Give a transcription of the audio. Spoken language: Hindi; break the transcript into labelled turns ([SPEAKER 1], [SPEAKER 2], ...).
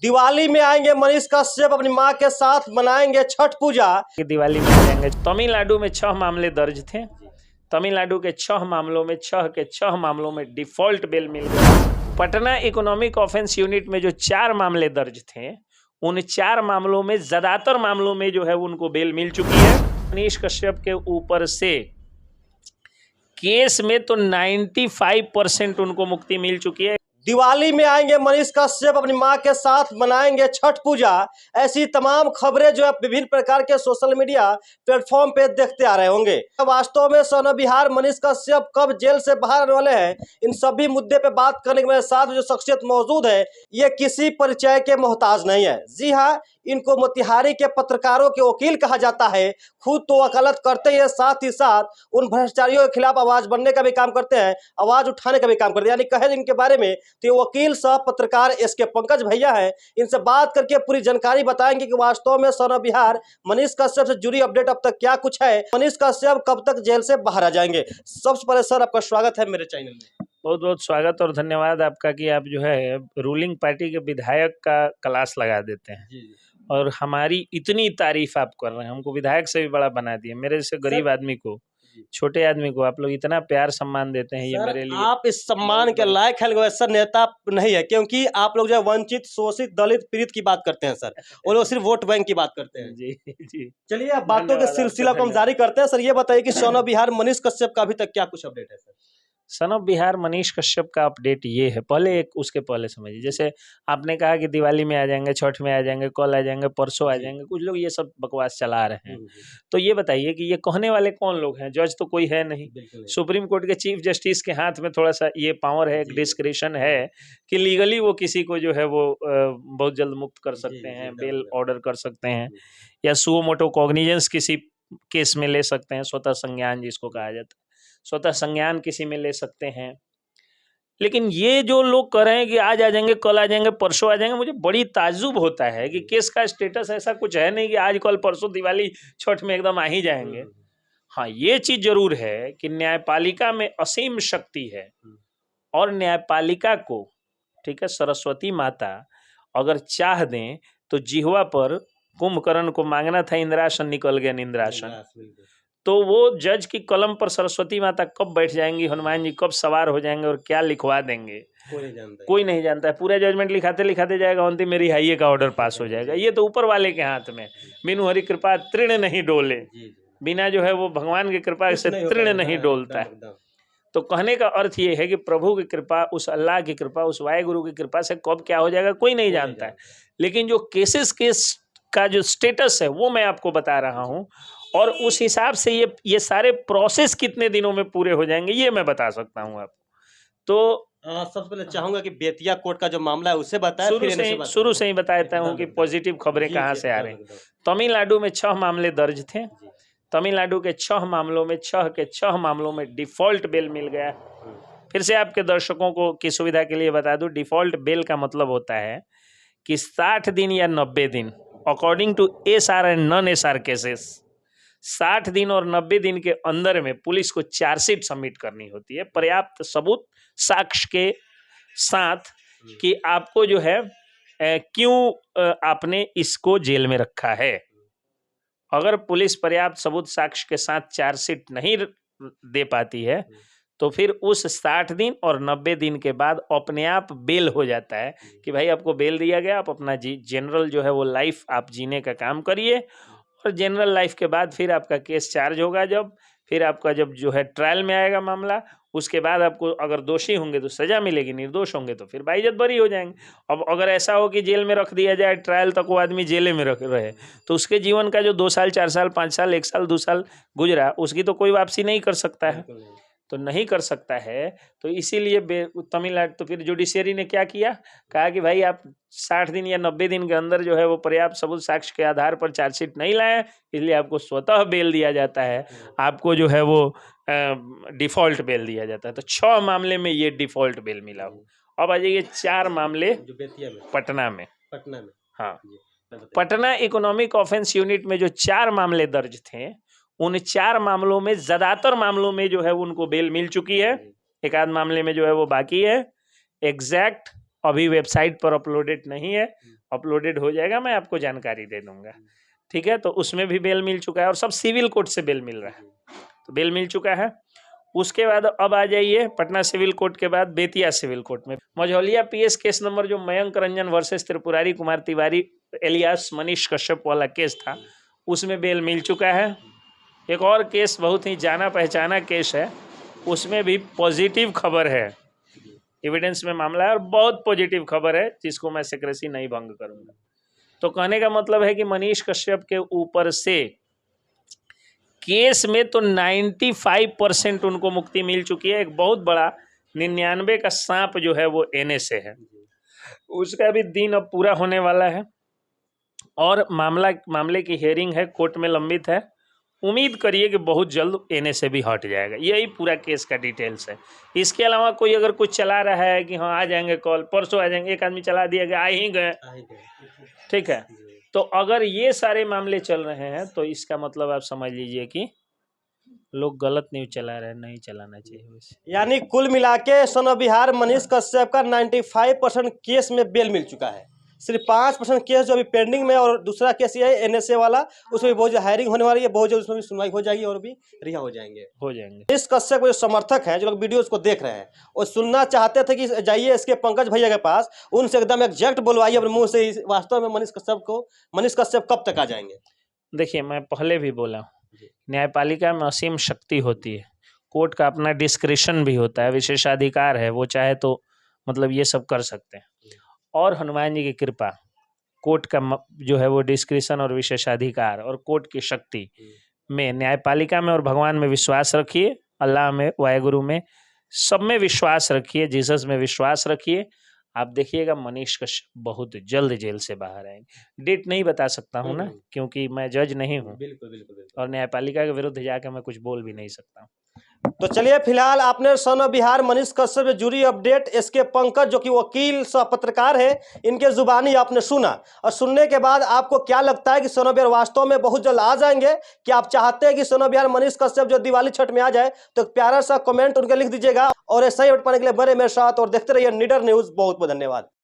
[SPEAKER 1] दिवाली में आएंगे मनीष कश्यप, अपनी मां के साथ मनाएंगे छठ पूजा।
[SPEAKER 2] दिवाली में आ जाएंगे। तमिलनाडु में 6 मामले दर्ज थे। तमिलनाडु के 6 मामलों में 6 के 6 मामलों में डिफॉल्ट बेल मिल गया। पटना इकोनॉमिक ऑफेंस यूनिट में जो 4 मामले दर्ज थे, उन 4 मामलों में ज्यादातर मामलों में जो है उनको बेल मिल चुकी है। मनीष कश्यप के ऊपर से केस में तो 95% उनको मुक्ति मिल चुकी है।
[SPEAKER 1] दिवाली में आएंगे मनीष कश्यप, अपनी मां के साथ मनाएंगे छठ पूजा। ऐसी तमाम खबरें जो आप विभिन्न प्रकार के सोशल मीडिया प्लेटफॉर्म पे देखते आ रहे होंगे। वास्तव में सोना बिहार मनीष कश्यप कब जेल से बाहर आने वाले हैं, इन सभी मुद्दे पे बात करने के मेरे साथ जो शख्सियत मौजूद है, ये किसी परिचय के मोहताज नहीं है। जी हाँ, इनको मोतिहारी के पत्रकारों के वकील कहा जाता है। खुद तो वकालत करते हैं, साथ ही साथ उन भ्रष्टाचारियों के खिलाफ आवाज बनने का भी काम करते हैं, आवाज उठाने का भी काम करते हैं। यानी कहे इनके बारे में तो ये वकील सह पत्रकार एसके पंकज भैया हैं। इनसे बात करके पूरी जानकारी बताएंगे कि वास्तव में सोना बिहार मनीष कश्यप से जुड़ी अपडेट अब तक क्या कुछ है, मनीष कश्यप कब तक जेल से बाहर आ जाएंगे। सबसे पहले सर आपका स्वागत है मेरे चैनल में।
[SPEAKER 2] बहुत बहुत स्वागत और धन्यवाद आपका कि आप जो है रूलिंग पार्टी के विधायक का क्लास लगा देते हैं और हमारी इतनी तारीफ आप कर रहे हैं। हमको विधायक से भी बड़ा बना दिए। मेरे जैसे गरीब आदमी को, छोटे आदमी को आप लोग इतना प्यार सम्मान देते हैं, ये मेरे लिए
[SPEAKER 1] आप इस सम्मान के लायक है। सर नेता नहीं है, क्योंकि आप लोग जो वंचित, शोषित, दलित, पीड़ित की बात करते हैं सर, और लोग सिर्फ वोट बैंक की बात करते हैं।
[SPEAKER 2] जी जी।
[SPEAKER 1] चलिए अब बातों के सिलसिला को हम जारी करते हैं। सर ये बताइए कि सोना बिहार मनीष कश्यप का अभी तक क्या कुछ अपडेट है sir?
[SPEAKER 2] Son of Bihar Manish Kashyap का अपडेट ये है, पहले एक उसके पहले समझिए। जैसे आपने कहा कि दिवाली में आ जाएंगे, छठ में आ जाएंगे, कल आ जाएंगे, परसों आ जाएंगे, कुछ लोग ये सब बकवास चला रहे हैं। तो ये बताइए कि ये कहने वाले कौन लोग हैं? जज तो कोई है नहीं। सुप्रीम कोर्ट के चीफ जस्टिस के हाथ में थोड़ा सा ये पावर है, एक डिस्क्रिशन है कि लीगली वो किसी को जो है वो बहुत जल्द मुक्त कर सकते हैं, बेल ऑर्डर कर सकते हैं, या सुओ मोटो कॉग्निजेंस किसी केस में ले सकते हैं, स्वतः संज्ञान जिसको कहा जाता है, स्वतः संज्ञान किसी में ले सकते हैं। लेकिन ये जो लोग कह रहे हैं कि आज आ जाएंगे, कल आ जाएंगे, परसों आ जाएंगे, मुझे बड़ी ताज्जुब होता है कि केस का स्टेटस ऐसा कुछ है नहीं कि आज कल परसों दिवाली छठ में एकदम आ ही जाएंगे। हाँ, ये चीज जरूर है कि न्यायपालिका में असीम शक्ति है और न्यायपालिका को, ठीक है, सरस्वती माता अगर चाह दें तो जिह्वा पर कुंभकर्ण को मांगना था इंद्रासन, निकल गया निंद्रासन। तो वो जज की कलम पर सरस्वती माता कब बैठ जाएंगी, हनुमान जी कब सवार हो जाएंगे और क्या लिखवा देंगे, कोई नहीं जानता है। पूरा जजमेंट लिखाते लिखाते जाएगा, अंतिम में रिहाई का ऑर्डर पास हो जाएगा। ये तो ऊपर वाले के हाथ में। बिनु हरि कृपा तृण नहीं डोले, बिना जो है वो भगवान की कृपा से तृण नहीं डोलता है। तो कहने का अर्थ ये है कि प्रभु की कृपा, उस अल्लाह की कृपा, उस वाहिगुरु की कृपा से कब क्या हो जाएगा कोई नहीं जानता है। लेकिन जो केसेस का जो स्टेटस है वो मैं आपको बता रहा हूँ, और उस हिसाब से ये सारे प्रोसेस कितने दिनों में पूरे हो जाएंगे ये मैं बता सकता हूँ आपको। तो
[SPEAKER 1] सबसे पहले चाहूंगा कि बेतिया कोर्ट का जो मामला है उसे बताएं।
[SPEAKER 2] शुरू से ही बताता हूँ कि पॉजिटिव खबरें कहाँ से आ रही हैं। तमिलनाडु में 6 मामले दर्ज थे। तमिलनाडु के 6 मामलों में 6 के 6 मामलों में डिफॉल्ट बेल मिल गया। फिर से आपके दर्शकों को की सुविधा के लिए बता दूं, डिफॉल्ट बेल का मतलब होता है कि 60 दिन या 90 दिन, according to SR and non SR cases, 60 दिन और 90 दिन के अंदर में पुलिस को चार्जशीट सबमिट करनी होती है, पर्याप्त सबूत साक्ष्य के साथ कि आपको जो है क्यों आपने इसको जेल में रखा है। अगर पुलिस पर्याप्त सबूत साक्ष्य के साथ चार्जशीट नहीं दे पाती है तो फिर उस 60 दिन और 90 दिन के बाद अपने आप बेल हो जाता है कि भाई आपको बेल दिया गया, आप अपना जनरल जो है वो लाइफ आप जीने का काम करिए, और जनरल लाइफ के बाद फिर आपका केस चार्ज होगा। जब फिर आपका जब जो है ट्रायल में आएगा मामला, उसके बाद आपको अगर दोषी होंगे तो सजा मिलेगी, निर्दोष होंगे तो फिर बाइज्जत बरी हो जाएंगे। अब अगर ऐसा हो कि जेल में रख दिया जाए, ट्रायल तक वो आदमी जेल में रहे, तो उसके जीवन का जो 2 साल 4 साल 5 साल 1 साल 2 साल गुजरा, उसकी तो कोई वापसी नहीं कर सकता है, तो नहीं कर सकता है। तो इसीलिए तमिलनाडु, तो फिर जुडिशियरी ने क्या किया, कहा कि भाई आप 60 दिन या 90 दिन के अंदर जो है वो पर्याप्त सबूत साक्ष्य के आधार पर चार्जशीट नहीं लाए, इसलिए आपको स्वतः बेल दिया जाता है, आपको जो है वो डिफॉल्ट बेल दिया जाता है। तो 6 मामले में ये डिफॉल्ट बेल मिला हो। अब आ जाइए 4 मामले पटना में। हाँ, पटना इकोनॉमिक ऑफेंस यूनिट में जो 4 मामले दर्ज थे, उन 4 मामलों में ज्यादातर मामलों में जो है उनको बेल मिल चुकी है। एक आध मामले में जो है वो बाकी है। एग्जैक्ट अभी वेबसाइट पर अपलोडेड नहीं है, अपलोडेड हो जाएगा, मैं आपको जानकारी दे दूंगा। ठीक है, तो उसमें भी बेल मिल चुका है और सब सिविल कोर्ट से बेल मिल रहा है, तो बेल मिल चुका है। उसके बाद अब आ जाइए पटना सिविल कोर्ट के बाद बेतिया सिविल कोर्ट में मझौलिया पीएस केस नंबर जो मयंक रंजन वर्सेस त्रिपुरारी कुमार तिवारी एलियास मनीष कश्यप वाला केस था, उसमें बेल मिल चुका है। एक और केस बहुत ही जाना पहचाना केस है, उसमें भी पॉजिटिव खबर है, एविडेंस में मामला है और बहुत पॉजिटिव खबर है जिसको मैं सिक्रेसी नहीं भंग करूंगा। तो कहने का मतलब है कि मनीष कश्यप के ऊपर से केस में तो 95% उनको मुक्ति मिल चुकी है। एक बहुत बड़ा 99 का सांप जो है वो एनए से है, उसका भी दिन अब पूरा होने वाला है और मामले की हियरिंग है, कोर्ट में लंबित है। उम्मीद करिए कि बहुत जल्द एनए से भी हट जाएगा। यही पूरा केस का डिटेल्स है। इसके अलावा कोई अगर कुछ चला रहा है कि हाँ आ जाएंगे कॉल, परसों आ जाएंगे, एक आदमी चला दिया गया, आ ही गए, ठीक है, तो अगर ये सारे मामले चल रहे हैं तो इसका मतलब आप समझ लीजिए कि लोग गलत न्यूज चला रहे हैं, नहीं चलाना चाहिए वैसे।
[SPEAKER 1] यानी कुल मिला के सन बिहार मनीष कश्यप का 95% केस में बेल मिल चुका है। सिर्फ 5% केस जो अभी पेंडिंग में, और दूसरा केस ये है एनएसए वाला, उसमें भी बहुत जल्द हायरिंग होने वाली है, बहुत जल्द उसमें भी सुनवाई हो जाएगी और भी रिहा हो जाएंगे। मनीष कश्यप के जो समर्थक हैं, जो लोग वीडियोस को देख रहे हैं, वो सुनना चाहते थे कि जाइए इसके पंकज भैया के पास, उनसे एकदम एग्जैक्ट बोलवाइए अपने मुंह से, वास्तव में मनीष कश्यप कब तक आ जाएंगे।
[SPEAKER 2] देखिए, मैं पहले भी बोला हूँ, न्यायपालिका में असीम शक्ति होती है, कोर्ट का अपना डिस्क्रिशन भी होता है, विशेषाधिकार है, वो चाहे तो मतलब ये सब कर सकते हैं। और हनुमान जी की कृपा, कोर्ट का जो है वो डिस्क्रिशन और विशेषाधिकार और कोर्ट की शक्ति में, न्यायपालिका में और भगवान में विश्वास रखिए, अल्लाह में, वाहेगुरु में, सब में विश्वास रखिए, जीसस में विश्वास रखिए। आप देखिएगा मनीष कश्यप बहुत जल्द जेल से बाहर आएंगे। डेट नहीं बता सकता हूँ ना, क्योंकि मैं जज नहीं हूँ,
[SPEAKER 1] बिल्कुल।
[SPEAKER 2] और न्यायपालिका के विरुद्ध जाकर मैं कुछ बोल भी नहीं सकता।
[SPEAKER 1] तो चलिए, फिलहाल आपने सन बिहार मनीष कश्यप से जुड़ी अपडेट एसके पंकज, जो कि वकील सह पत्रकार है, इनके जुबानी आपने सुना, और सुनने के बाद आपको क्या लगता है कि सन बिहार वास्तव में बहुत जल्द आ जाएंगे, कि आप चाहते हैं कि सन बिहार मनीष कश्यप जो दिवाली छठ में आ जाए, तो प्यारा सा कमेंट उनके लिख दीजिएगा। और ऐसा ही अपडेट पाने के लिए बने मेरे साथ और देखते रहिए निडर न्यूज। बहुत बहुत धन्यवाद।